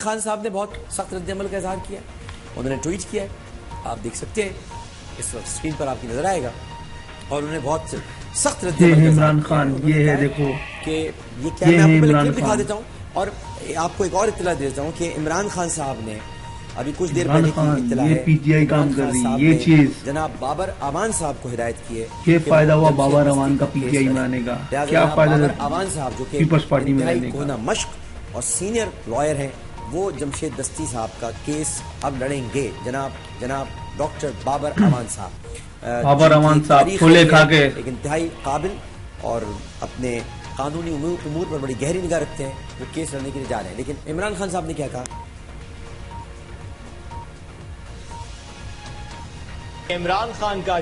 خان صاحب نے بہت سخت رد عمل کا اظہار کیا ہے. انہوں نے ٹویٹ کیا ہے, آپ دیکھ سکتے ہیں اس وقت اسکرین پر آپ کی نظر آئے گا, اور انہوں نے بہت سخت رد عمل کا عمران خان یہ ہے دیکھو, کہ یہ کیا میں آپ کو پہلے کلپ دکھا دیتا ہوں, اور آپ کو ایک اور اطلاع دیتا ہوں کہ عمران خان صاحب نے ابھی کچھ دیر پہلے کی اطلاع ہے, پی ٹی آئی کام کر رہی ہے, یہ چیز جناب بابر امان صاحب کو ہدایت کی ہے. یہ فائدہ ہوا بابر امان کا پی ٹی آئی میں آنے کا, کیا فائدہ بابر امان صاحب جو کہ پیپلز پارٹی میں انتہائی کوہنہ مشق اور سینئر لائر ہیں, وہ جمشید دستی صاحب کا کیس اب لڑیں گے. جناب ڈاکٹر بابر امان صاحب, بابر امان صاحب کھولے کھا کے ایک انتہائی قابل اور اپنے قانونی امور پر بڑی گہری نگاہ رکھتے ہیں, وہ کیس لڑنے کے لیے جا رہے ہیں. لیکن عمران خان صاحب نے کیا کہا؟ عمران خان کا